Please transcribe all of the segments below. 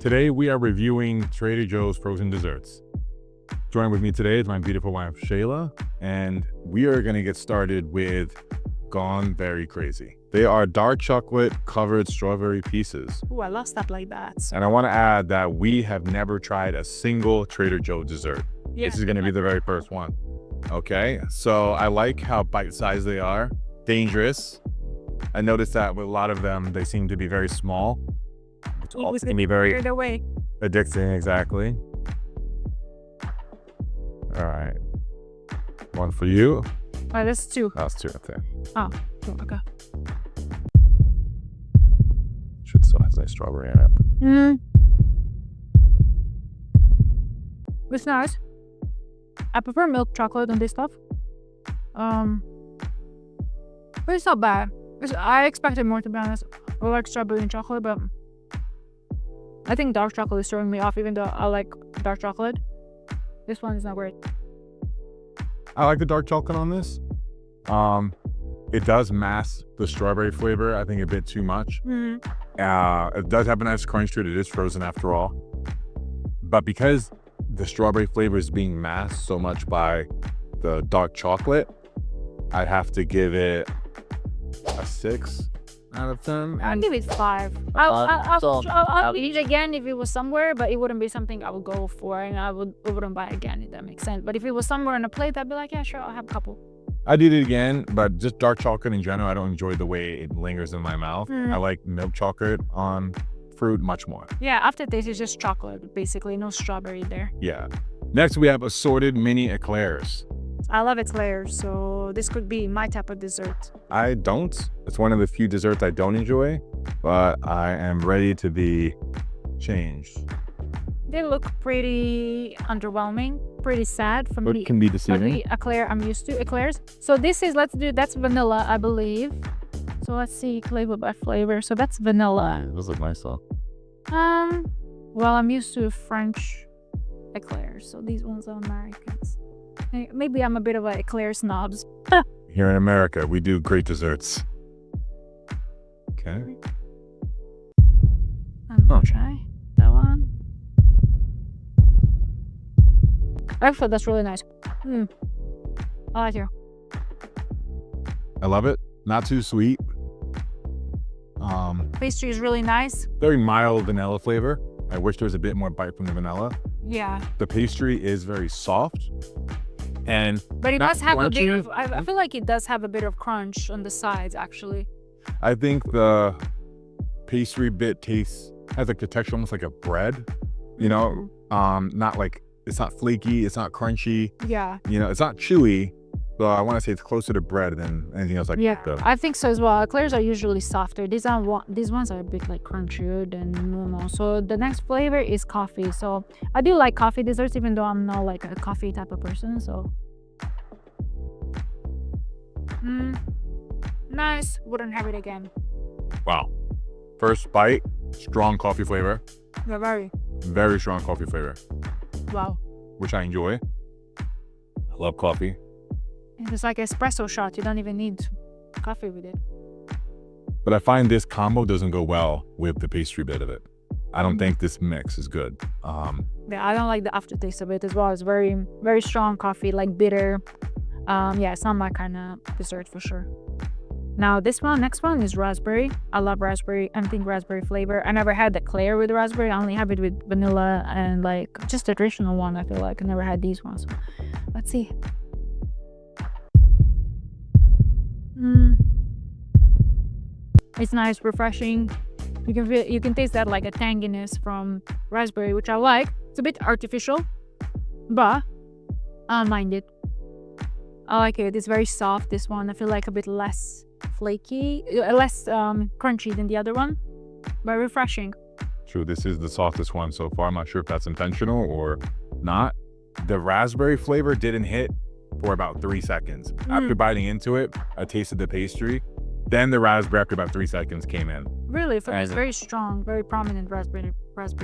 Today we are reviewing Trader Joe's frozen desserts. Joining with me today is my beautiful wife Shayla, and we are going to get started with Gone Very Crazy. They are dark chocolate covered strawberry pieces. Ooh, I love stuff like that. And I want to add that we have never tried a single Trader Joe dessert. Yeah. This is going to be the very first one. Okay, so I like how bite-sized they are. Dangerous. I noticed that with a lot of them, they seem to be very small. Which also can be very away. addicting, exactly. All right. One for you. Oh, that's two. That's two up there. Oh, two, okay. Should still have a strawberry in it. It's nice. I prefer milk chocolate on this stuff. But it's not bad. I expected more, to be honest. I like strawberry and chocolate, but I think dark chocolate is throwing me off, even though I like dark chocolate. This one is not great. I like the dark chocolate on this. It does mask the strawberry flavor, I think, a bit too much. It does have a nice crunch to it. It is frozen after all. But because the strawberry flavor is being masked so much by the dark chocolate, I'd have to give it a 6 out of 10. I'll give it 5. I'll eat it again if it was somewhere, but it wouldn't be something I would go for, and I wouldn't buy again, if that makes sense. But if it was somewhere on a plate, I'd be like, yeah, sure, I'll have a couple. I did it again, but just dark chocolate in general, I don't enjoy the way it lingers in my mouth. I like milk chocolate on fruit much more. Yeah, aftertaste is just chocolate, basically. No strawberry there. Yeah. Next, we have assorted mini eclairs. I love eclairs, so this could be my type of dessert. I don't. It's one of the few desserts I don't enjoy, but I am ready to be changed. They look pretty underwhelming, pretty sad for me. What can be deceiving? For the eclair I'm used to, eclairs. So this is, that's vanilla, I believe. So let's see, flavor by flavor. So that's vanilla. Those look nice though. Well, I'm used to French eclairs, so these ones are Americans. Maybe I'm a bit of an eclair snobs. Here in America, we do great desserts. Okay. I'm gonna try that one. Actually, that's really nice. I like it. I love it. Not too sweet. Pastry is really nice. Very mild vanilla flavor. I wish there was a bit more bite from the vanilla. Yeah. The pastry is very soft. But it does have a bit of, I feel like it does have a bit of crunch on the sides, actually. I think the pastry bit has like the texture almost like a bread, you know, not like, it's not flaky, it's not crunchy. Yeah. You know, it's not chewy, but I want to say it's closer to bread than anything else like that. Yeah, I think so as well. Eclairs are usually softer. These ones are a bit like crunchier than normal. So the next flavor is coffee. So I do like coffee desserts, even though I'm not like a coffee type of person. So nice. Wouldn't have it again. Wow. First bite, strong coffee flavor. Yeah, very strong coffee flavor. Wow. Which I enjoy. I love coffee. It's like espresso shot. You don't even need coffee with it. But I find this combo doesn't go well with the pastry bit of it. I don't think this mix is good. Yeah, I don't like the aftertaste of it as well. It's very, very strong coffee, like bitter. Yeah, it's not my kind of dessert for sure. Now next one is raspberry. I love raspberry, anything raspberry flavor. I never had the eclair with raspberry. I only have it with vanilla and like just the traditional one. I feel like I never had these ones. So let's see. It's nice, refreshing. You can taste that like a tanginess from raspberry, which I like. It's a bit artificial, but I don't mind it. I like it. It's very soft, this one. I feel like a bit less flaky, less crunchy than the other one, but refreshing. True, this is the softest one so far. I'm not sure if that's intentional or not. The raspberry flavor didn't hit for about 3 seconds. After biting into it, I tasted the pastry. Then the raspberry, after about 3 seconds, came in. Really? It's very strong, very prominent raspberry.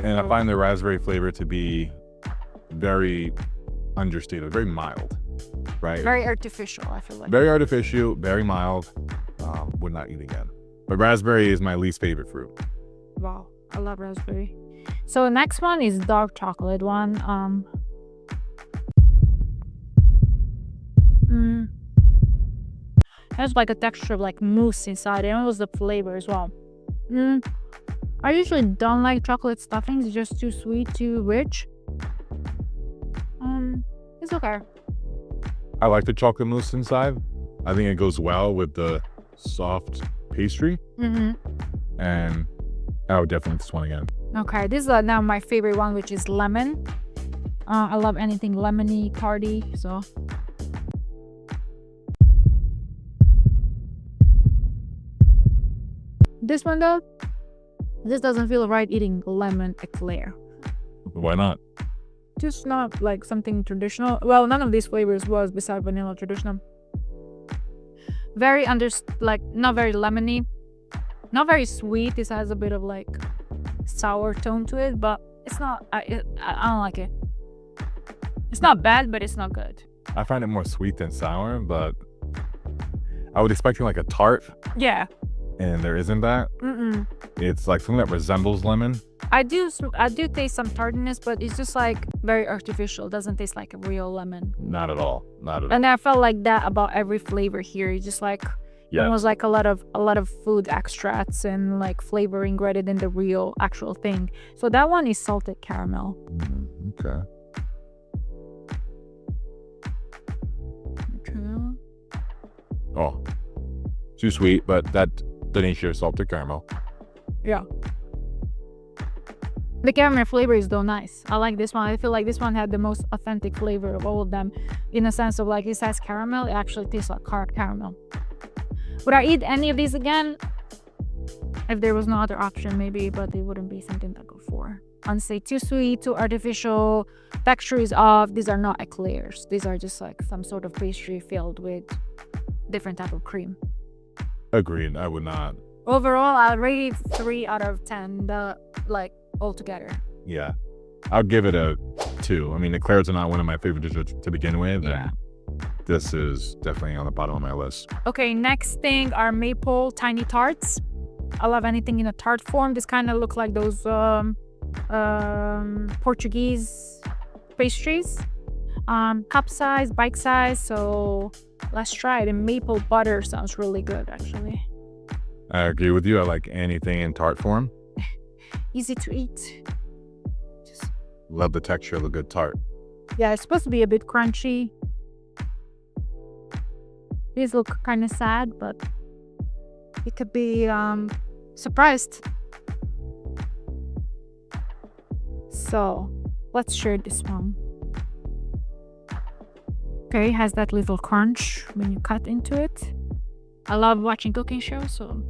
And I find the raspberry flavor to be very understated, very mild, right? Very artificial, I feel like. Very artificial, very mild. Would not eat again. But raspberry is my least favorite fruit. Wow, I love raspberry. So next one is dark chocolate one. Has like a texture of like mousse inside, and it was the flavor as well. I usually don't like chocolate stuffings. It's just too sweet, too rich. It's okay. I like the chocolate mousse inside. I think it goes well with the soft pastry. And I would definitely this one again. Okay, this is now my favorite one, which is lemon. I love anything lemony, tarty, so. This one though, this doesn't feel right eating lemon eclair. Why not? Just not like something traditional. Well, none of these flavors was beside vanilla traditional. Very like not very lemony, not very sweet. This has a bit of like sour tone to it, but it's not. I don't like it. It's not bad, but it's not good. I find it more sweet than sour, but I would expect like a tart. Yeah. And there isn't that. It's like something that resembles lemon. I do taste some tartness, but it's just like very artificial. It doesn't taste like a real lemon. Not at all. Not at all. And I felt like that about every flavor here. It's just like almost like a lot of food extracts and like flavoring rather than the real actual thing. So that one is salted caramel. Okay. Oh, too sweet, but that doesn't share salted caramel. Yeah. The caramel flavor is though nice. I like this one. I feel like this one had the most authentic flavor of all of them, in a sense of like it says caramel, it actually tastes like caramel. Would I eat any of these again? If there was no other option, maybe, but it wouldn't be something to go for. Unsay too sweet, too artificial, texture is off. These are not eclairs. These are just like some sort of pastry filled with different type of cream. Agreed. I would not. Overall, I'll rate it 3 out of 10. Like altogether. Yeah, I'll give it a 2. I mean, eclairs are not one of my favorite desserts to begin with. Yeah. This is definitely on the bottom of my list. Okay, next thing are maple tiny tarts. I love anything in a tart form. This kind of look like those Portuguese pastries. Cup size, bite size. So let's try it. And maple butter sounds really good, actually. I agree with you. I like anything in tart form. Easy to eat. Just love the texture of a good tart. Yeah, it's supposed to be a bit crunchy. These look kind of sad, but you could be surprised. So let's share this one. Okay, it has that little crunch when you cut into it. I love watching cooking shows, so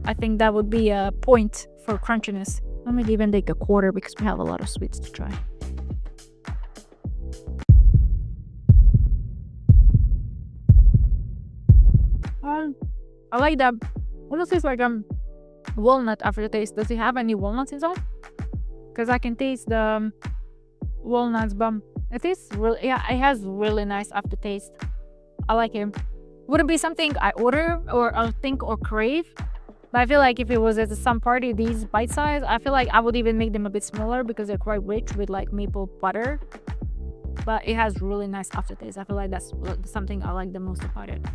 I think that would be a point for crunchiness. I might even take a quarter because we have a lot of sweets to try. I like that. What else is like walnut aftertaste? Does it have any walnuts inside? Because I can taste the walnuts, but it is really, yeah, it has really nice aftertaste. I like it. Wouldn't be something I order or I'll think or crave. But I feel like if it was at some party, these bite size, I feel like I would even make them a bit smaller because they're quite rich with like maple butter. But it has really nice aftertaste. I feel like that's something I like the most about it.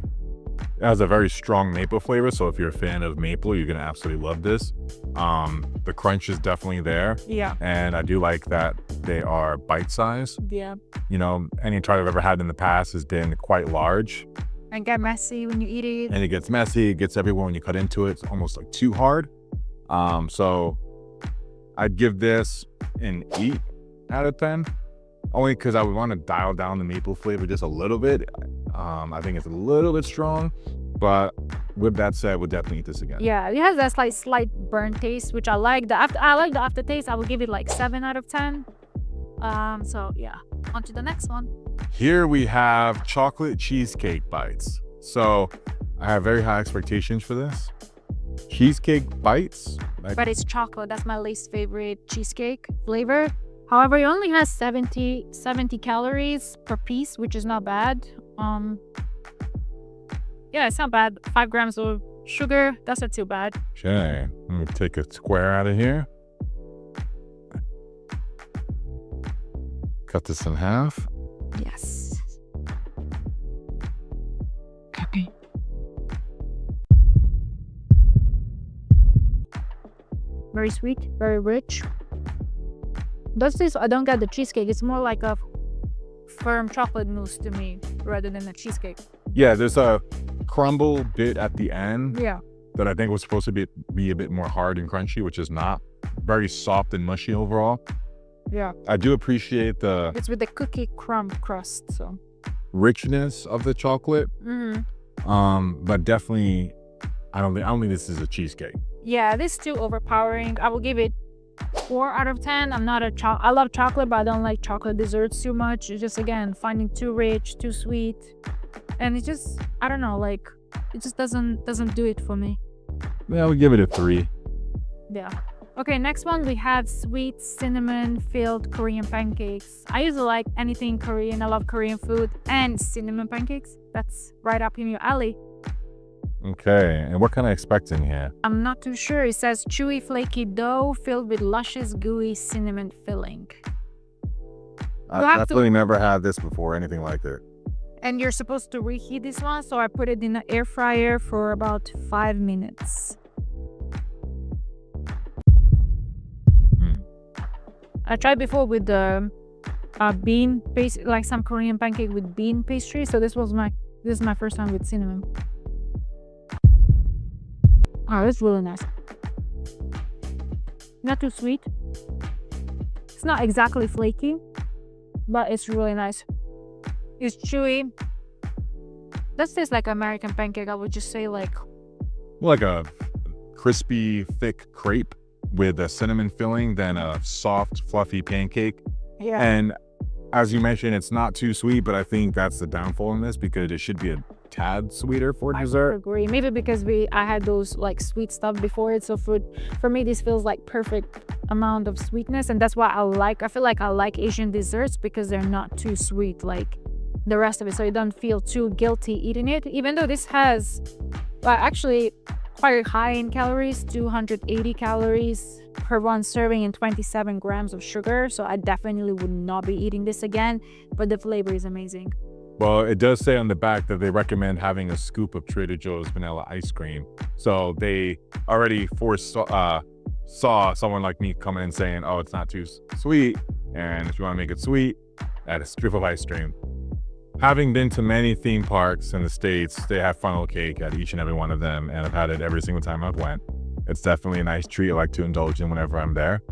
It has a very strong maple flavor, so if you're a fan of maple, you're gonna absolutely love this. The crunch is definitely there. Yeah. And I do like that they are bite size. Yeah. You know, any tart I've ever had in the past has been quite large. And get messy when you eat it. And it gets messy, it gets everywhere when you cut into it. It's almost like too hard. So I'd give this an 8 out of 10. Only because I would want to dial down the maple flavor just a little bit. I think it's a little bit strong, but with that said, we'll definitely eat this again. Yeah, it has that slight burnt taste, which I like. I like the aftertaste. I would give it like 7 out of 10. So yeah, on to the next one. Here we have chocolate cheesecake bites. So I have very high expectations for this. Cheesecake bites. But it's chocolate. That's my least favorite cheesecake flavor. However, it only has 70 calories per piece, which is not bad. Yeah, it's not bad. 5 grams of sugar. That's not too bad. Okay, let me take a square out of here. cut this in half. Yes. Okay. Very sweet, very rich. Does this? I don't get the cheesecake. It's more like a firm chocolate mousse to me rather than a cheesecake. Yeah, there's a crumble bit at the end Yeah. that I think was supposed to be a bit more hard and crunchy, which is not. Very soft and mushy overall. Yeah. I do appreciate the It's with the cookie crumb crust, so. richness of the chocolate. But definitely, I don't think this is a cheesecake. Yeah, this is too overpowering. I will give it 4 out of 10. I'm not a I love chocolate, but I don't like chocolate desserts too much. It's just, again, finding too rich, too sweet, and it just, I don't know, like, it just doesn't do it for me. Yeah, we give it a 3. Yeah. Okay, next one we have sweet cinnamon filled Korean pancakes. I usually like anything Korean. I love Korean food and cinnamon pancakes. That's right up in your alley. Okay, and what can I expect in here? I'm not too sure. It says chewy flaky dough filled with luscious gooey cinnamon filling. I've have to- definitely never had this before, anything like that. And you're supposed to reheat this one, so I put it in the air fryer for about 5 minutes. I tried before with the bean paste, like some Korean pancake with bean pastry. So this is my first time with cinnamon. Oh, it's really nice. Not too sweet. It's not exactly flaky, but it's really nice. It's chewy. That tastes like American pancake. I would just say like A crispy, thick crepe with a cinnamon filling than a soft, fluffy pancake. yeah. And as you mentioned, it's not too sweet, but I think that's the downfall in this because it should be a tad sweeter for I dessert. agree. Maybe because I had those like sweet stuff before it. So for me, this feels like perfect amount of sweetness, and that's why I feel like I like Asian desserts because they're not too sweet like the rest of it. So you don't feel too guilty eating it, even though this has actually quite high in calories, 280 calories per one serving and 27 grams of sugar. So I definitely would not be eating this again, but the flavor is amazing. Well, it does say on the back that they recommend having a scoop of Trader Joe's vanilla ice cream. So they already saw someone like me coming in saying, oh, it's not too sweet. And if you want to make it sweet, add a scoop of ice cream. Having been to many theme parks in the States, they have funnel cake at each and every one of them. And I've had it every single time I've went. It's definitely a nice treat I like to indulge in whenever I'm there.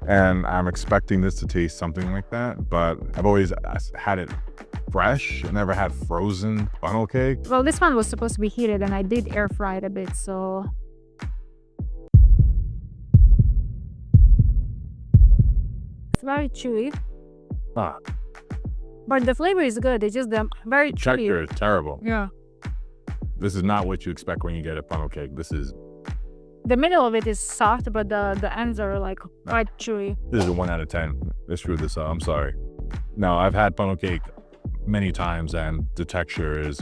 And I'm expecting this to taste something like that. But I've always had it fresh. I never had frozen funnel cake. Well, this one was supposed to be heated and I did air fry it a bit, so. It's very chewy, but the flavor is good. It's just very chewy. Texture is terrible. Yeah. This is not what you expect when you get a funnel cake. The middle of it is soft, but the ends are like quite chewy. This is a 1 out of 10. They screwed this up. I'm sorry. No, I've had funnel cake many times and the texture is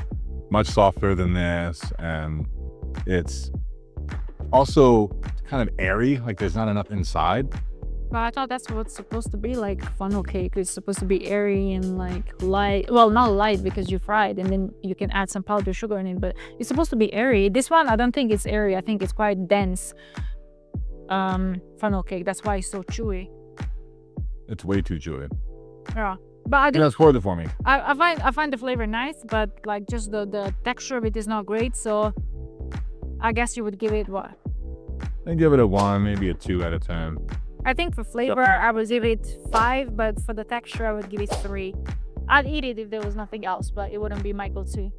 much softer than this, and it's also kind of airy, like there's not enough inside. But I thought that's what's supposed to be like funnel cake. It's supposed to be airy and like light. Well, not light because you fried and then you can add some powdered sugar in it, but it's supposed to be airy. This one, I don't think it's airy. I think it's quite dense funnel cake. That's why it's so chewy. It's way too chewy. Yeah. But I do. That's horrible for me. I find the flavor nice, but like just the texture of it is not great. So I guess you would give it what? I give it a 1, maybe a 2 out of 10. I think for flavor, I would give it 5, but for the texture, I would give it 3. I'd eat it if there was nothing else, but it wouldn't be my go-to.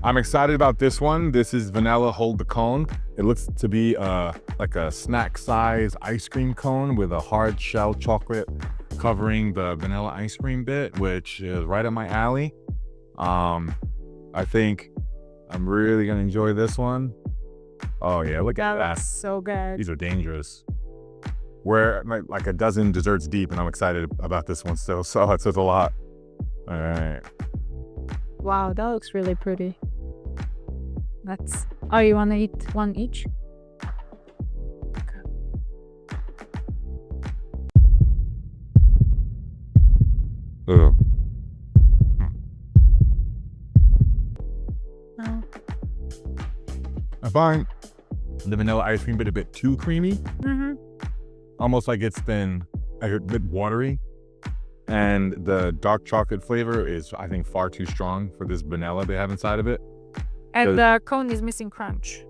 I'm excited about this one. This is vanilla hold the cone. It looks to be like a snack size ice cream cone with a hard shell chocolate covering the vanilla ice cream bit, which is right up my alley. I think I'm really gonna enjoy this one. Oh yeah, look at that. That's so good. These are dangerous. We're like a dozen desserts deep, and I'm excited about this one still. So it says a lot. All right. Wow, that looks really pretty. That's. Oh, you want to eat one each? Ugh. No. I find the vanilla ice cream a bit too creamy. Mm-hmm. Almost like it's been a bit watery. And the dark chocolate flavor is, I think, far too strong for this vanilla they have inside of it. And the cone is missing crunch.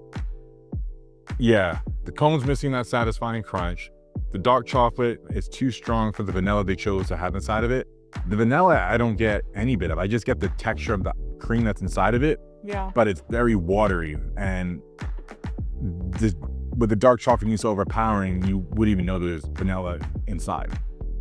Yeah, the cone's missing that satisfying crunch. The dark chocolate is too strong for the vanilla they chose to have inside of it. The vanilla, I don't get any bit of. I just get the texture of the cream that's inside of it. Yeah. But it's very watery. And with the dark chocolate being so overpowering, you wouldn't even know there's vanilla inside.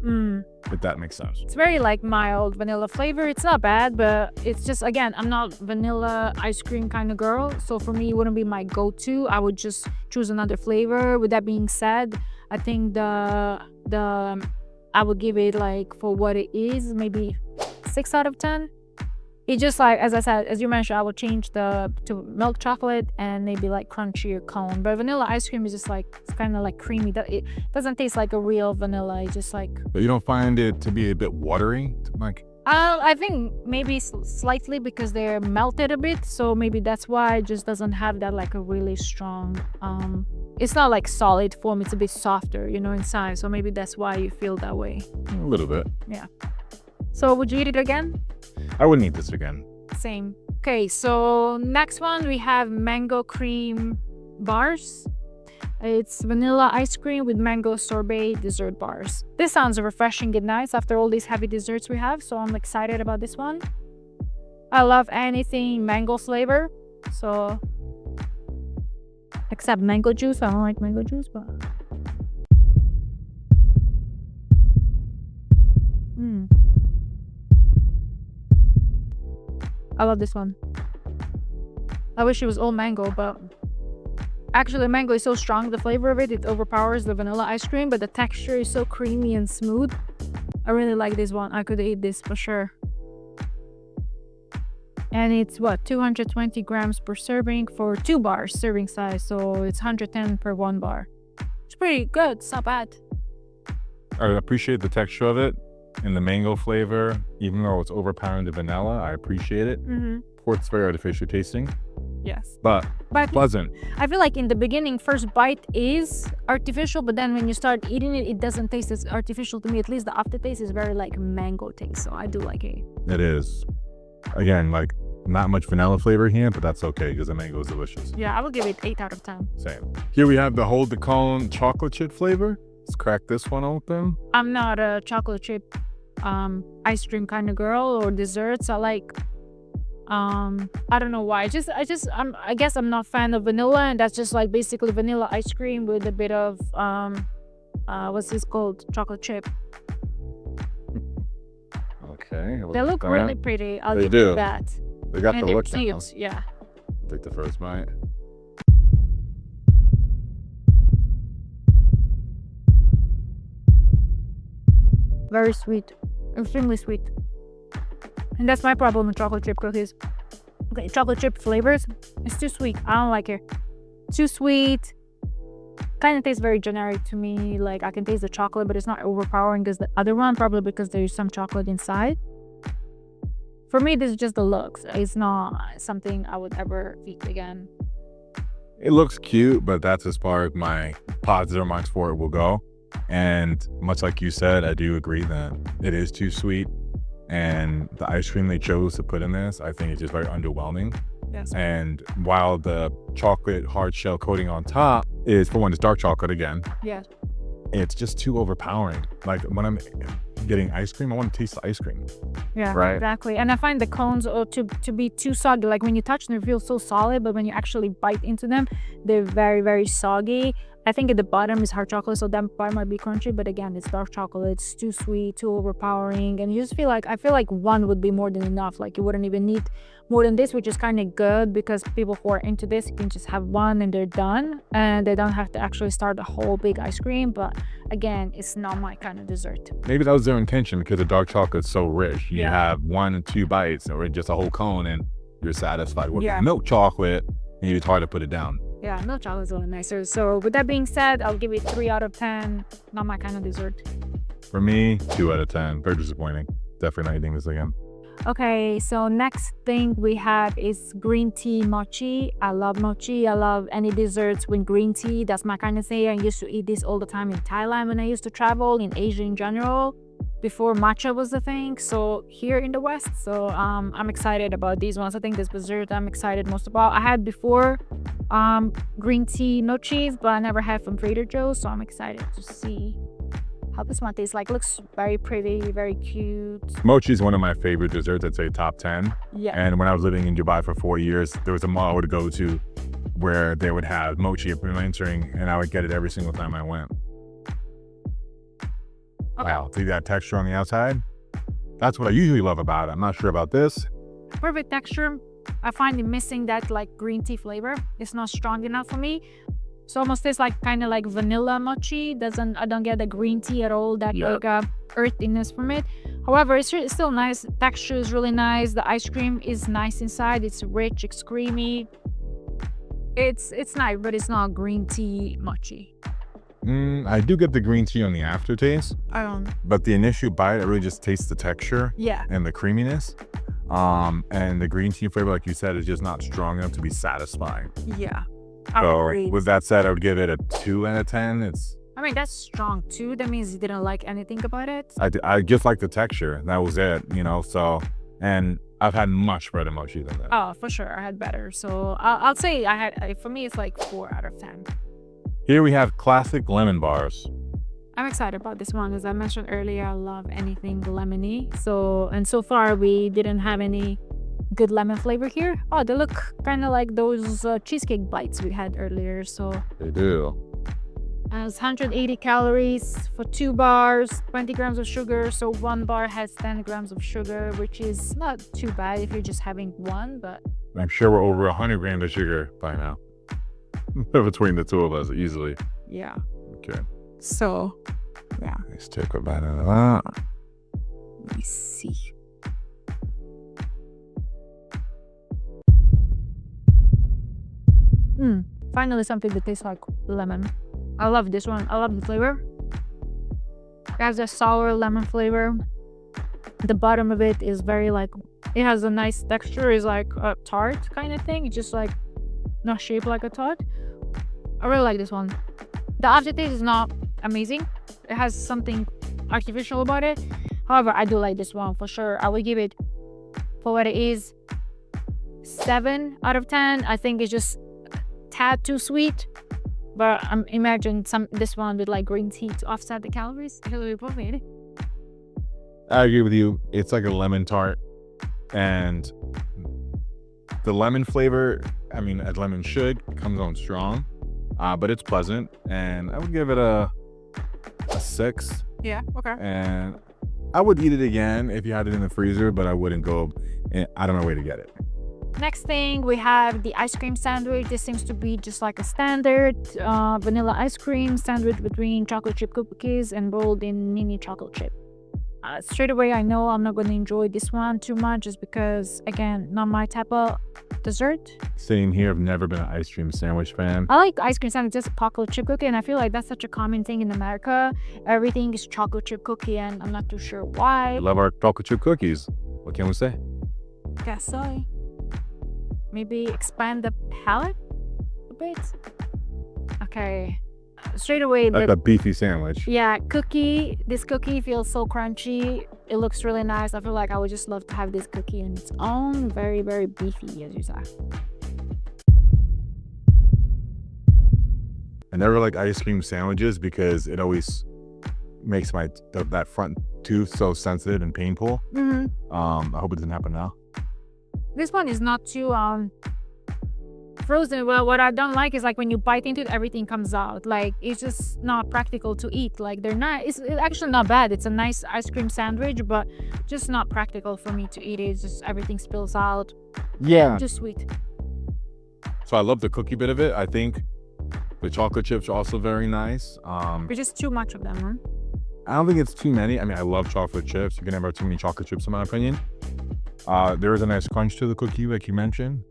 If that makes sense. It's very like mild vanilla flavor. It's not bad, but it's just, again, I'm not vanilla ice cream kind of girl. So for me, it wouldn't be my go-to. I would just choose another flavor. With that being said, I think I would give it, like, for what it is, maybe 6 out of 10. It just, like, as I said, as you mentioned, I would change to milk chocolate and maybe like crunchier cone. But vanilla ice cream is just like, it's kind of like creamy. It doesn't taste like a real vanilla. It's just like. But you don't find it to be a bit watery? Like. I think maybe slightly because they're melted a bit. So maybe that's why it just doesn't have that like a really strong. It's not like solid form. It's a bit softer, inside. So maybe that's why you feel that way. A little bit. Yeah. So would you eat it again? I wouldn't eat this again. Same. Okay, so next one we have mango cream bars. It's vanilla ice cream with mango sorbet dessert bars. This sounds refreshing and nice after all these heavy desserts we have, so I'm excited about this one. I love anything mango flavor, so except mango juice. I don't like mango juice, but I love this one. I wish it was all mango, but actually mango is so strong, the flavor of it overpowers the vanilla ice cream, but the texture is so creamy and smooth. I really like this one. I could eat this for sure. And it's 220 grams per serving for 2 bars serving size, so it's 110 per 1 bar. It's pretty good. It's not bad. I appreciate the texture of it and the mango flavor, even though it's overpowering the vanilla. I appreciate it. Of course, it's very artificial tasting. Yes. But pleasant. I feel like in the beginning, first bite is artificial, but then when you start eating it, it doesn't taste as artificial to me. At least the aftertaste is very like mango taste, so I do like it. It is. Again, like not much vanilla flavor here, but that's okay because the mango is delicious. Yeah, I would give it 8 out of 10. Same. Here we have the hold the cone chocolate chip flavor. Let's crack this one open. I'm not a chocolate chip ice cream kind of girl or desserts. I like I don't know why. I guess I'm not a fan of vanilla, and that's just like basically vanilla ice cream with a bit of what's this called? Chocolate chip. Okay. They look really pretty. I'll They give do. you that. They got And the they're look now. cute, yeah. Take the first bite. Very sweet. Extremely sweet. And that's my problem with chocolate chip cookies. Okay, chocolate chip flavors, it's too sweet. I don't like it. Too sweet. Kind of tastes very generic to me. Like I can taste the chocolate, but it's not overpowering as the other one, probably because there's some chocolate inside. For me, this is just the looks. It's not something I would ever eat again. It looks cute, but that's as far as my positive marks for it will go. And much like you said, I do agree that it is too sweet. And the ice cream they chose to put in this, I think it's just very underwhelming. Yes. And while the chocolate hard shell coating on top is, for one, it's dark chocolate again. Yes. It's just too overpowering. Like when I'm getting ice cream, I want to taste the ice cream. Yeah, Right. exactly. And I find the cones to be too soggy. Like when you touch them, they feel so solid, but when you actually bite into them, they're very, very soggy. I think at the bottom is hard chocolate, so that part might be crunchy, but again, it's dark chocolate. It's too sweet, too overpowering, and you just feel like, I feel like one would be more than enough. Like you wouldn't even need more than this, which is kind of good because people who are into this can just have one and they're done, and they don't have to actually start a whole big ice cream. But again, it's not my kind of dessert. Maybe that was their intention because the dark chocolate's so rich. You Yeah. have 1 and 2 bites or just a whole cone and you're satisfied with Yeah. milk chocolate, and it's hard to put it down. Yeah, milk chocolate is a little nicer. So with that being said, I'll give it 3 out of 10. Not my kind of dessert. For me, 2 out of 10. Very disappointing. definitely not eating this again. Okay, so next thing we have is green tea mochi. I love mochi. I love any desserts with green tea. That's my kind of thing. I used to eat this all the time in Thailand when I used to travel, in Asia in general, before matcha was the thing. So here in the West, so I'm excited about these ones. I think this dessert I'm excited most about. I had before green tea mochis, but I never had from Trader Joe's, so I'm excited to see how this one tastes like. Looks very pretty, very cute. Mochi is one of my favorite desserts. I'd say top 10. Yeah. And when I was living in Dubai for 4 years, there was a mall I would go to where they would have mochi at entering, and I would get it every single time I went. Okay. Wow, see that texture on the outside? That's what I usually love about it. I'm not sure about this. Perfect texture. I find it missing that like green tea flavor. It's not strong enough for me. So almost tastes like kind of like vanilla mochi. I don't get the green tea at all. That like earthiness from it. However, it's still nice. Texture is really nice. The ice cream is nice inside. It's rich. It's creamy. It's nice, but it's not green tea mochi. I do get the green tea on the aftertaste, I don't. but the initial bite, I really just taste the texture Yeah. and the creaminess. And the green tea flavor, like you said, is just not strong enough to be satisfying. Yeah. So with that said, I would give it a 2 out of 10. I mean, that's strong too. That means you didn't like anything about it. I just like the texture. That was it, so, and I've had much better mochi than that. Oh, for sure. I had better. So I'll say for me, it's like 4 out of 10. Here we have classic lemon bars. I'm excited about this one. As I mentioned earlier, I love anything lemony. So far we didn't have any good lemon flavor here. Oh, they look kind of like those cheesecake bites we had earlier. So They do. has 180 calories for 2 bars, 20 grams of sugar. So 1 bar has 10 grams of sugar, which is not too bad if you're just having one, but I'm sure we're over 100 grams of sugar by now. Between the two of us, easily. yeah. Okay. So yeah, Let's take a bite out of that. let me see. Finally something that tastes like lemon. I love this one. I love the flavor. It has a sour lemon flavor. The bottom of it is very like, it has a nice texture. It's like a tart kind of thing. It's just like not shaped like a tart. I really like this one. The aftertaste is not amazing. It has something artificial about it. However, I do like this one for sure. I will give it, for what it is, 7 out of 10. I think it's just a tad too sweet. But imagine this one with like green tea to offset the calories. It'll be perfect. I agree with you. It's like a lemon tart, and the lemon flavor, I mean, as lemon should, comes on strong, but it's pleasant, and I would give it a 6. Yeah, okay. And I would eat it again if you had it in the freezer, but I wouldn't go out of my way to get it. Next thing, we have the ice cream sandwich. This seems to be just like a standard vanilla ice cream sandwich between chocolate chip cookies and rolled in mini chocolate chip. Straight away, I know I'm not going to enjoy this one too much just because, again, not my type of dessert. Same here. I've never been an ice cream sandwich fan. I like ice cream sandwich, just chocolate chip cookie, and I feel like that's such a common thing in America. Everything is chocolate chip cookie, and I'm not too sure why. I love our chocolate chip cookies. What can we say? Guess so. Maybe expand the palette a bit. Okay. Straight away, Like a beefy sandwich. yeah, this cookie feels so crunchy. It looks really nice. I feel like I would just love to have this cookie on its own. Very, very beefy, as you say. I never like ice cream sandwiches because it always makes that front tooth so sensitive and painful. I hope it doesn't happen now. This one is not too frozen. Well, what I don't like is like when you bite into it, everything comes out. Like it's just not practical to eat. Like it's actually not bad. It's a nice ice cream sandwich, but just not practical for me to eat it. It's just everything spills out. Yeah. Too sweet. So I love the cookie bit of it. I think the chocolate chips are also very nice. But just too much of them, huh? I don't think it's too many. I mean, I love chocolate chips. You can never have too many chocolate chips in my opinion. There is a nice crunch to the cookie, like you mentioned.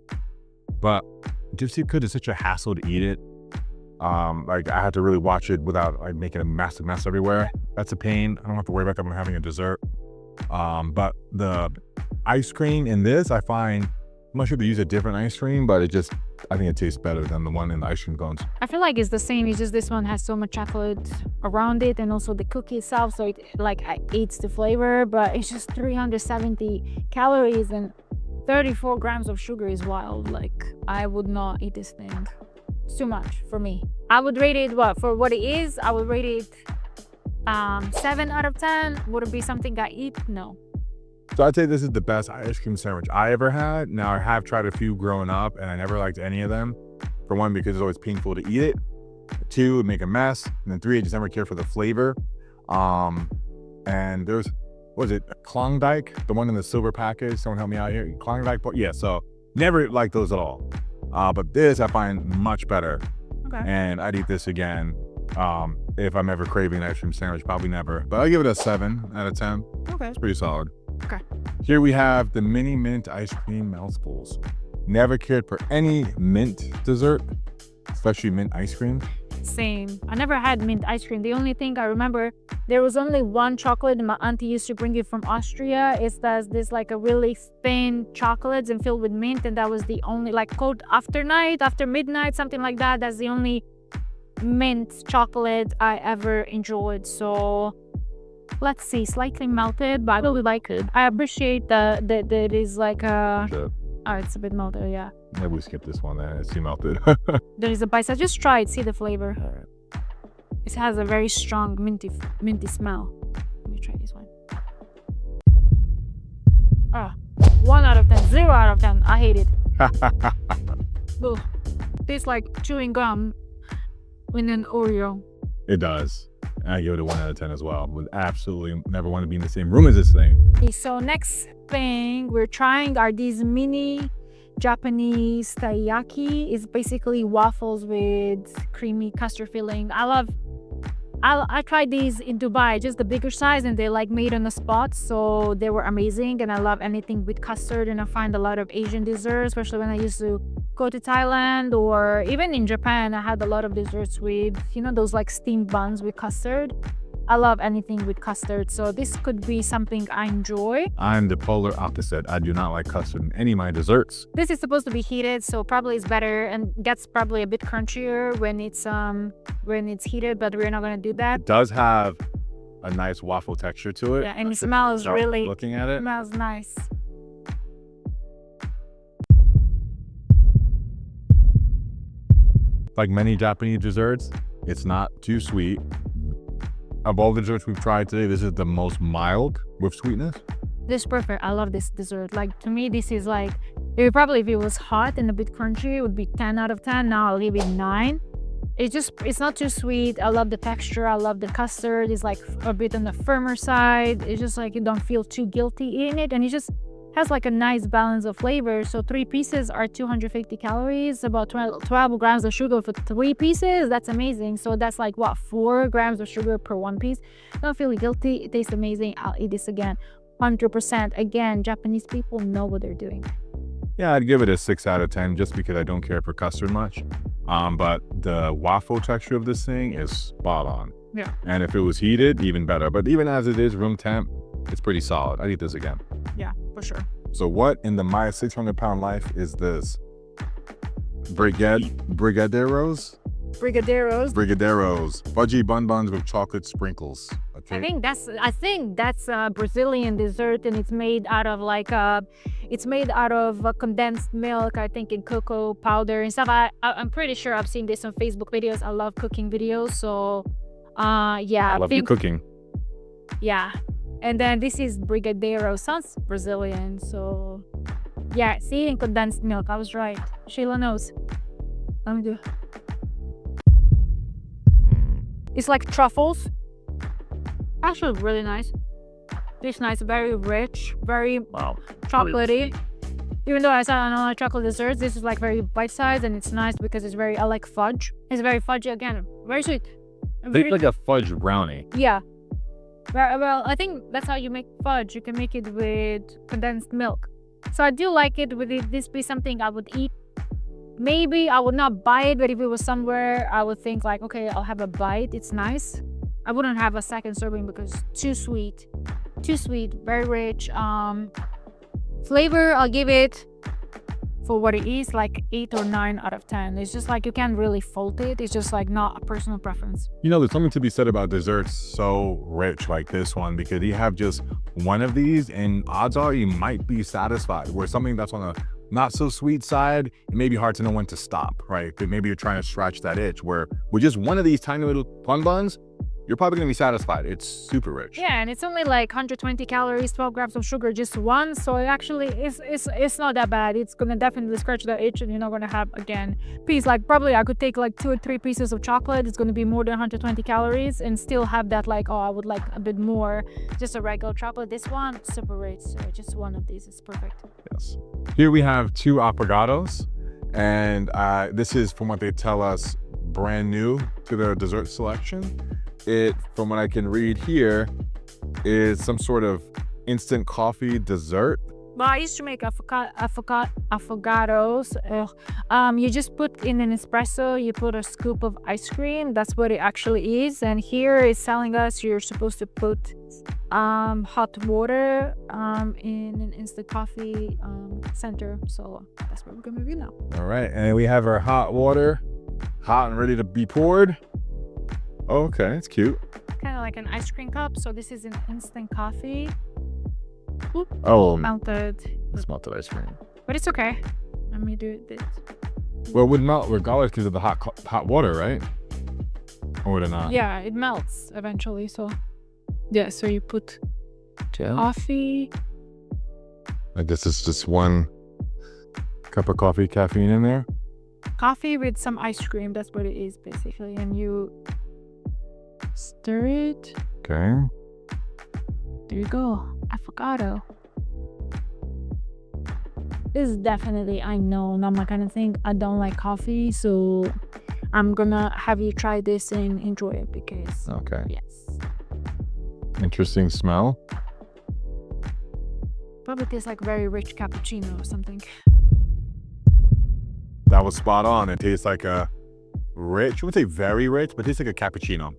But just because it's such a hassle to eat it, like I had to really watch it without like making a massive mess everywhere. That's a pain. I don't have to worry about that when I'm having a dessert. But the ice cream in this, I find, I'm not sure if they use a different ice cream, but I think it tastes better than the one in the ice cream cones. I feel like it's the same. It's just this one has so much chocolate around it, and also the cookie itself, so it like eats the flavor. But it's just 370 calories and 34 grams of sugar is wild. Like, I would not eat this thing. It's too much for me. I would rate it for what it is. I would rate it 7 out of 10. Would it be something I eat? No. So I'd say this is the best ice cream sandwich I ever had. Now, I have tried a few growing up, and I never liked any of them. For one, because it's always painful to eat it. 2, it make a mess. And then 3, I just never care for the flavor. And there's, what is it, Klondike? The one in the silver package. Someone help me out here. Klondike? Yeah, so never liked those at all. But this I find much better. Okay. And I'd eat this again. If I'm ever craving an ice cream sandwich, probably never. But I give it a 7 out of 10. Okay. It's pretty solid. Okay. Here we have the mini mint ice cream mouthfuls. Never cared for any mint dessert, especially mint ice cream. Same. I never had mint ice cream. The only thing I remember, there was only one chocolate, and my auntie used to bring it from Austria. It's this like a really thin chocolate and filled with mint, and that was the only, like, called after midnight, something like that. That's the only mint chocolate I ever enjoyed. So let's see, slightly melted, but I really like it. I appreciate that it is like a... Sure. Oh, it's a bit melted, yeah. Maybe we skip this one then. It's too melted. There is a bite. So just try it, see the flavor. It has a very strong minty smell. Let me try this one. 1 out of 10, 0 out of 10. I hate it. Ugh. Tastes like chewing gum in an Oreo. It does. I give it a 1 out of 10 as well. Would absolutely never want to be in the same room as this thing. Okay, so next thing we're trying are these mini Japanese taiyaki. It's basically waffles with creamy custard filling. I tried these in Dubai, just the bigger size, and they like made on the spot, so they were amazing. And I love anything with custard, and I find a lot of Asian desserts, especially when I used to go to Thailand, or even in Japan, I had a lot of desserts with, you know, those like steamed buns with custard. I love anything with custard, so this could be something I enjoy. I'm the polar opposite. I do not like custard in any of my desserts. This is supposed to be heated, so probably it's better and gets probably a bit crunchier when it's heated, but we're not gonna do that. It does have a nice waffle texture to it. Yeah, and it smells really... Looking at it. Smells nice. Like many Japanese desserts, it's not too sweet. Of all the desserts we've tried today, this is the most mild with sweetness. This is perfect. I love this dessert. Like, to me, this is like, if it was hot and a bit crunchy, it would be 10 out of 10. Now I'll leave it 9. It's not too sweet. I love the texture. I love the custard. It's like a bit on the firmer side. It's just like you don't feel too guilty eating it, and it just has like a nice balance of flavor. So 3 pieces are 250 calories, about 12 grams of sugar for 3 pieces. That's amazing. So that's like, what, 4 grams of sugar per 1 piece. Don't feel guilty. It tastes amazing. I'll eat this again 100%. Again, Japanese people know what they're doing. Yeah, I'd give it a 6 out of 10 just because I don't care for custard much. But the waffle texture of this thing is spot on. Yeah. And if it was heated, even better. But even as it is room temp, it's pretty solid. I'd eat this again. Yeah, for sure. So what in the my 600-pound life is this? Brigadeiros? Brigadeiros. Fudgy buns with chocolate sprinkles. Okay. I think that's a Brazilian dessert, and it's made out of condensed milk, I think, and cocoa powder and stuff. I'm pretty sure I've seen this on Facebook videos. I love cooking videos, so yeah. I love your cooking. Yeah. And then this is brigadeiro. Sounds Brazilian, so yeah. See, in condensed milk. I was right. Sheila knows. Let me do. It's like truffles. Actually, really nice. It's nice, very rich, very chocolatey. Even though I said I don't like chocolate desserts, this is like very bite-sized, and it's nice because it's very, I like fudge. It's very fudgy again, very sweet. It's like a fudge brownie. Yeah. Well, I think that's how you make fudge. You can make it with condensed milk. So I do like it. Would this be something I would eat? Maybe I would not buy it, but if it was somewhere, I would think like, okay, I'll have a bite. It's nice. I wouldn't have a second serving because it's too sweet. too sweet, very rich. Flavor, I'll give it, for what it is, like 8 or 9 out of 10. It's just like you can't really fault it. It's just like not a personal preference. You know, there's something to be said about desserts so rich like this one, because you have just one of these and odds are you might be satisfied. Where something that's on a not so sweet side, it may be hard to know when to stop, right? But maybe you're trying to scratch that itch, where with just one of these tiny little fun buns, you're probably gonna be satisfied. It's super rich. Yeah, and it's only like 120 calories, 12 grams of sugar, just one. So it actually it's not that bad. It's gonna definitely scratch the itch, and you're not gonna have again piece. Like probably I could take like 2 or 3 pieces of chocolate. It's gonna be more than 120 calories, and still have that like, oh, I would like a bit more. Just a regular chocolate. This one super rich. So just one of these is perfect. Yes. Here we have 2 affogatos, and this is, from what they tell us, brand new to their dessert selection. It, from what I can read here, is some sort of instant coffee dessert. Well, I used to make affogatos. You just put in an espresso, you put a scoop of ice cream. That's what it actually is. And here it's telling us you're supposed to put hot water in an instant coffee center. So that's what we're gonna do now. All right, and we have our hot water, hot and ready to be poured. Oh, okay, it's cute. Kind of like an ice cream cup. So this is an instant coffee. Oop, Oh, melted. it's melted ice cream. But it's okay. Let me do this. Well, it would melt regardless because of the hot water, right? Or would it not? Yeah, it melts eventually. So yeah, so you put coffee. I guess it's just 1 cup of coffee, caffeine in there. Coffee with some ice cream. That's what it is basically. And you stir it. Okay. There you go. Affogato. This is definitely, I know, not my kind of thing. I don't like coffee, so I'm gonna have you try this and enjoy it because Okay. yes. Interesting smell. Probably tastes like very rich cappuccino or something. That was spot on. It tastes like a rich, I wouldn't say very rich, but it tastes like a cappuccino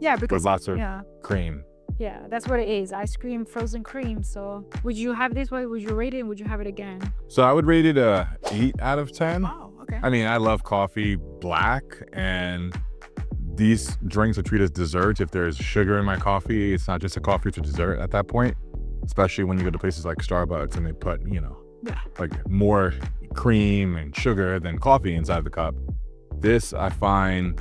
Yeah, because with lots of yeah. cream. Yeah, that's what it is. Ice cream, frozen cream. So would you have this way? Would you rate it? Would you have it again? So I would rate it a 8 out of 10. Oh, okay. I mean, I love coffee black, and these drinks are treated as desserts. If there's sugar in my coffee, it's not just a coffee, it's a dessert at that point. Especially when you go to places like Starbucks and they put, you know, like more cream and sugar than coffee inside the cup. This, I find,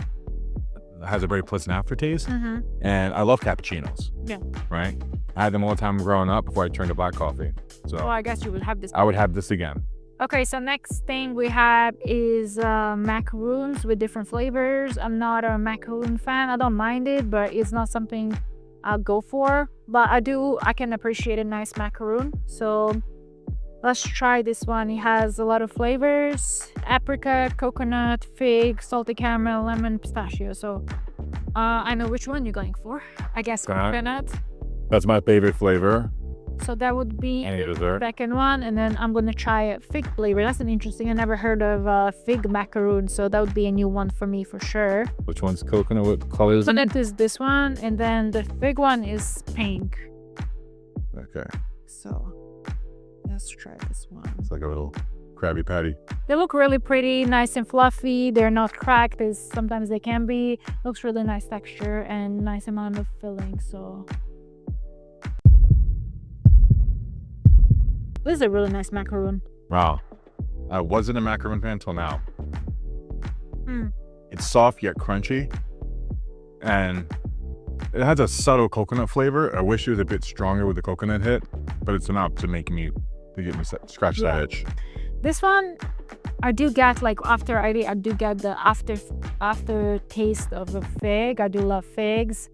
has a very pleasant aftertaste, and I love cappuccinos. Yeah. Right? I had them all the time growing up before I turned to black coffee. So Well, I guess you would have this. I would have this again. Okay, so next thing we have is macaroons with different flavors. I'm not a macaroon fan. I don't mind it, but it's not something I'll go for. But I can appreciate a nice macaroon. So let's try this one. It has a lot of flavors: apricot, coconut, fig, salty caramel, lemon, pistachio. So I know which one you're going for. I guess coconut. That's my favorite flavor. So that would be Any the dessert. second one, and then I'm gonna try a fig flavor. That's an interesting. I never heard of fig macaroon, so that would be a new one for me for sure. Which one's coconut? What color is it? Coconut is this one, and then the fig one is pink. Okay. So let's try this one. It's like a little Krabby Patty. They look really pretty, nice and fluffy. They're not cracked as sometimes they can be. Looks really nice texture and nice amount of filling. So this is a really nice macaroon. Wow. I wasn't a macaroon fan until now. Mm. It's soft yet crunchy, and it has a subtle coconut flavor. I wish it was a bit stronger with the coconut hit, but it's enough to get me scratch that itch. This one, I do get like after I do get the after taste of a fig. I do love figs.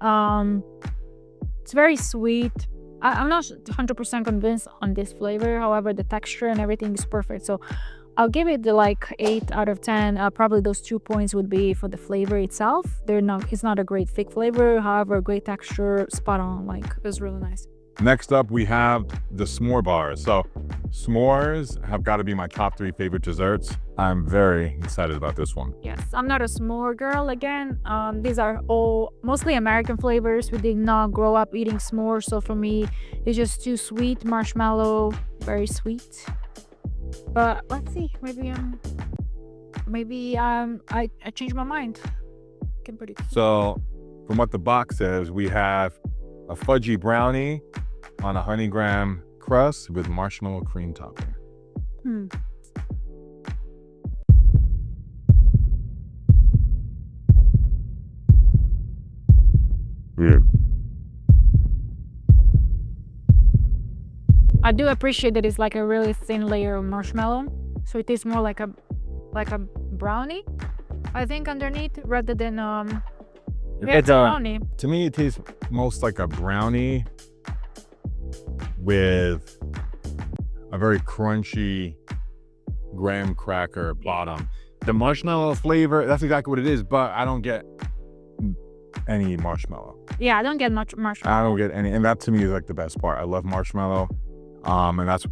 It's very sweet. I'm not 100% convinced on this flavor. However, the texture and everything is perfect. So I'll give it the like 8 out of 10. Probably those 2 points would be for the flavor itself. It's not a great fig flavor. However, great texture, spot on. Like, it was really nice. Next up, we have the s'more bars. So s'mores have got to be my top 3 favorite desserts. I'm very excited about this one. Yes, I'm not a s'more girl again. These are all mostly American flavors. We did not grow up eating s'mores, so for me, it's just too sweet. Marshmallow, very sweet. But let's see, maybe I changed my mind. Can pretty. So from what the box says, we have a fudgy brownie on a honey graham crust with marshmallow cream topping. I do appreciate that it's like a really thin layer of marshmallow, so it tastes more like a brownie, I think, underneath rather than It's brownie. To me, it tastes most like a brownie with a very crunchy graham cracker bottom. The marshmallow flavor, that's exactly what it is, but I don't get any marshmallow. Yeah, I don't get much marshmallow. I don't get any, and that to me is like the best part. I love marshmallow, and that's,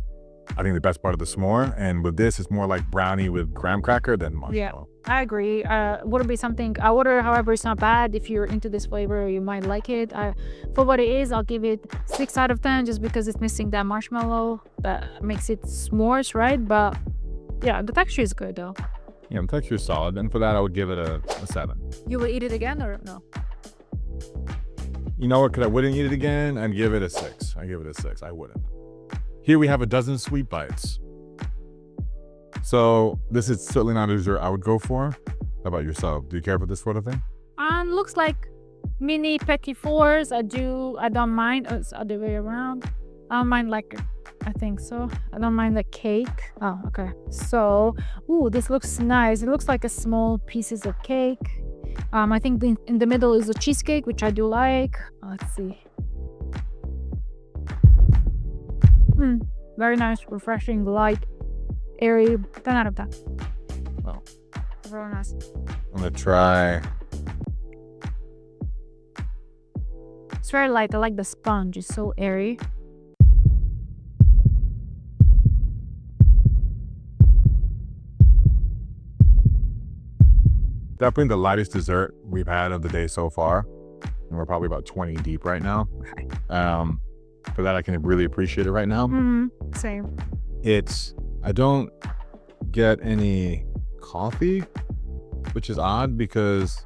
I think, the best part of the s'more. And with this, it's more like brownie with graham cracker than marshmallow. Yeah, I agree. Wouldn't be something I order. However, it's not bad. If you're into this flavor, you might like it. For what it is, I'll give it 6 out of 10, just because it's missing that marshmallow that makes it s'mores, right? But yeah, the texture is good though. Yeah, the texture is solid, and for that, I would give it a 7. You will eat it again or no? You know what? Because I wouldn't eat it again, I'd give it a 6. I give it a 6. I wouldn't. Here we have a dozen sweet bites. So this is certainly not a dessert I would go for. How about yourself? Do you care about this sort of thing? Looks like mini petit fours. I don't mind. Oh, it's the other way around. I don't mind I think so. I don't mind the cake. Oh, okay. So, this looks nice. It looks like a small pieces of cake. I think in the middle is a cheesecake, which I do like. Let's see. Very nice, refreshing, light, airy. 10 out of 10. Wow. Very nice. I'm gonna try. It's very light. I like the sponge. It's so airy. Definitely the lightest dessert we've had of the day so far. And we're probably about 20 deep right now. For that, I can really appreciate it right now. Same. I don't get any coffee, which is odd because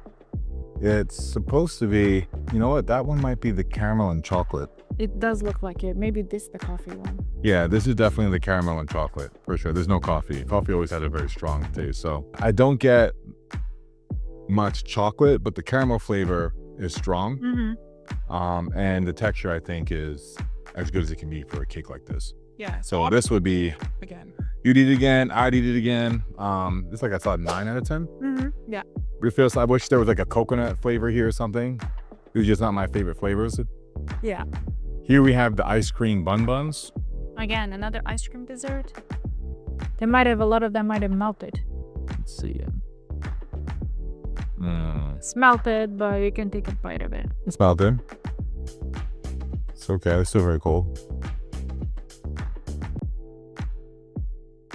it's supposed to be, you know what, that one might be the caramel and chocolate. It does look like it. Maybe this is the coffee one. Yeah, this is definitely the caramel and chocolate for sure. There's no coffee. Coffee always had a very strong taste. So I don't get much chocolate, but the caramel flavor is strong. And the texture, I think, is as good as it can be for a cake like this. Yeah. So this would be, Again. you'd eat it again, I'd eat it again. It's like I saw 9 out of 10. Yeah. Refills. I wish there was like a coconut flavor here or something. It was just not my favorite flavors. Yeah. Here we have the ice cream buns. Again, another ice cream dessert. They might have, a lot of them might have melted. Let's see. It's melted, but you can take a bite of it. It's melted. It's okay. It's still very cold.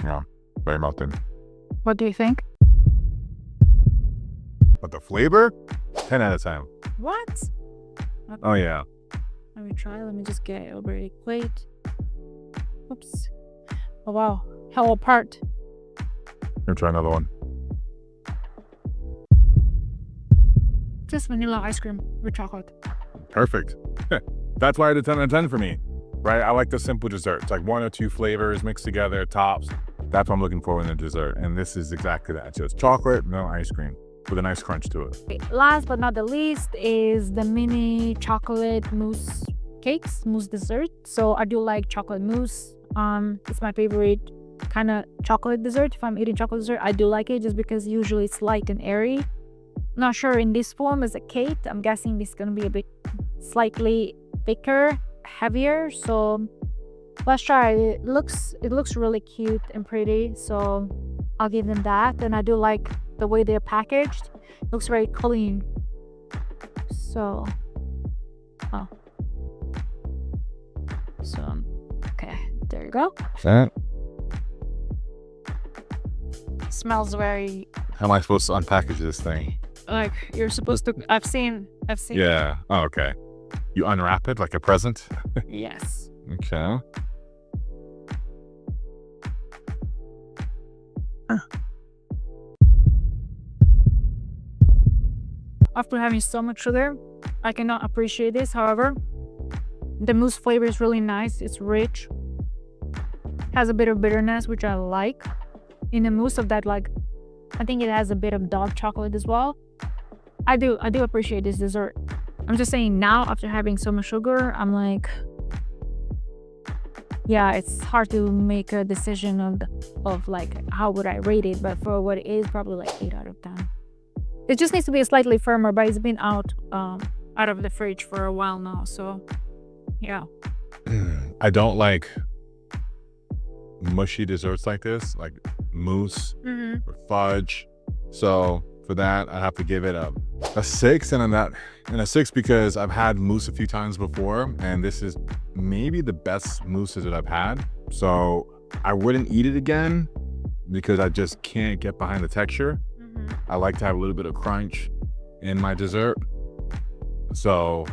Yeah, very melted. What do you think? But the flavor, 10 out of 10. What? Oh yeah. Let me try. Let me just get it over a plate. Oops. Oh wow. Hell apart. Gonna try another one. Just vanilla ice cream with chocolate. Perfect. That's why I did 10 out of 10 for me, right? I like the simple desserts, like 1 or 2 flavors mixed together, tops. That's what I'm looking for in a dessert. And this is exactly that. Just chocolate, no ice cream, with a nice crunch to it. Okay, last but not the least is the mini chocolate mousse cakes, mousse dessert. So I do like chocolate mousse. It's my favorite kind of chocolate dessert. If I'm eating chocolate dessert, I do like it just because usually it's light and airy. Not sure in this form as a cake. I'm guessing this is gonna be a bit slightly thicker, heavier. So let's try it. It looks really cute and pretty. So I'll give them that. And I do like the way they're packaged. It looks very clean. So So, okay, there you go. That. Smells very How am I supposed to unpackage this thing? like you're supposed to. I've seen. Yeah. Oh, okay. You unwrap it like a present? Yes. Okay. After having so much sugar, I cannot appreciate this. However, the mousse flavor is really nice. It's rich. Has a bit of bitterness, which I like. In the mousse of that, like, I think it has a bit of dark chocolate as well. I do appreciate this dessert. I'm just saying now, after having so much sugar, I'm like, yeah, it's hard to make a decision of like how would I rate it, but for what it is, probably like 8 out of 10. It just needs to be slightly firmer, but it's been out of the fridge for a while now, so yeah. I don't like mushy desserts like this, like mousse or fudge. So for that, I have to give it a 6, and a 6 because I've had mousse a few times before, and this is maybe the best mousse that I've had. So I wouldn't eat it again because I just can't get behind the texture. I like to have a little bit of crunch in my dessert. So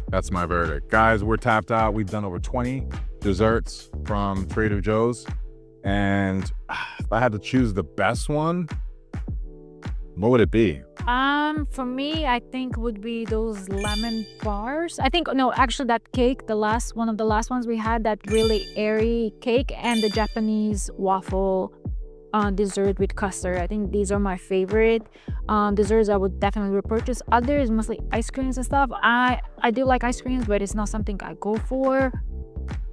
that's my verdict. Guys, we're tapped out. We've done over 20 desserts from Trader Joe's. And if I had to choose the best one, what would it be? For me, I think would be those lemon bars. I think, no, actually that cake, one of the last ones we had, that really airy cake, and the Japanese waffle dessert with custard. I think these are my favorite desserts. I would definitely repurchase. Others, mostly ice creams and stuff. I do like ice creams, but it's not something I go for.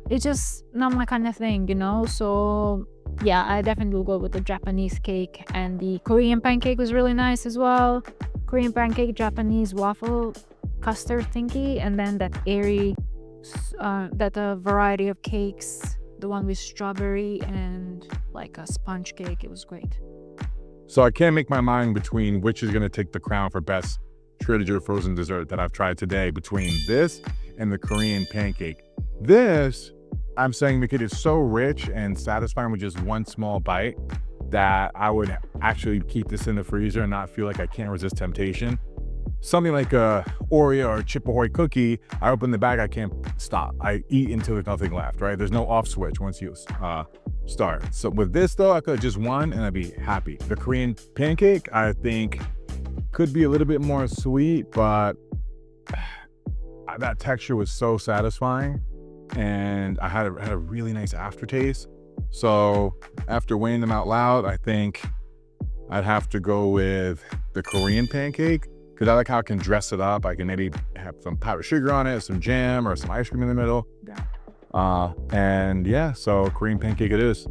It's just not my kind of thing, you know? So yeah, I definitely will go with the Japanese cake, and the Korean pancake was really nice as well. Korean pancake, Japanese waffle, custard thingy, and then that airy, variety of cakes, the one with strawberry and like a sponge cake. It was great. So I can't make my mind between which is gonna take the crown for best Trader Joe frozen dessert that I've tried today, between this and the Korean pancake. This, I'm saying, because it's so rich and satisfying with just one small bite, that I would actually keep this in the freezer and not feel like I can't resist temptation. Something like a Oreo or Chip Ahoy cookie, I open the bag, I can't stop. I eat until there's nothing left, right? There's no off switch once you start. So with this though, I could just one and I'd be happy. The Korean pancake, I think, could be a little bit more sweet, but that texture was so satisfying, and I had a really nice aftertaste. So after weighing them out loud, I think I'd have to go with the Korean pancake, because I like how I can dress it up. I can maybe have some powdered sugar on it, some jam, or some ice cream in the middle. And yeah, so Korean pancake it is.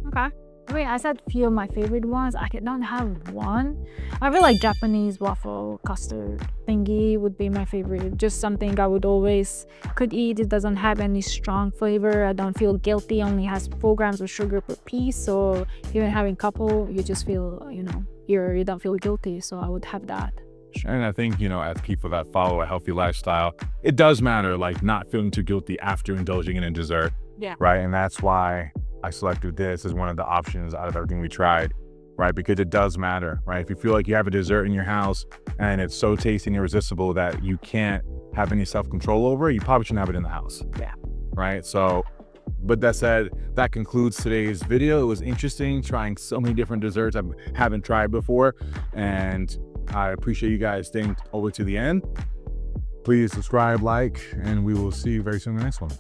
Okay. I mean, I said few of my favorite ones. I don't have one. I feel like Japanese waffle custard thingy would be my favorite. Just something I would always could eat. It doesn't have any strong flavor. I don't feel guilty. Only has 4 grams of sugar per piece. So even having a couple, you just feel, you know, you don't feel guilty. So I would have that. And I think, you know, as people that follow a healthy lifestyle, it does matter, like, not feeling too guilty after indulging in a dessert. Yeah. Right. And that's why I selected this as one of the options out of everything we tried, right? Because it does matter, right? If you feel like you have a dessert in your house and it's so tasty and irresistible that you can't have any self-control over it, you probably shouldn't have it in the house. Yeah. Right. So, but that said, that concludes today's video. It was interesting trying so many different desserts I haven't tried before, and I appreciate you guys staying over to the end. Please subscribe, like, and we will see you very soon in the next one.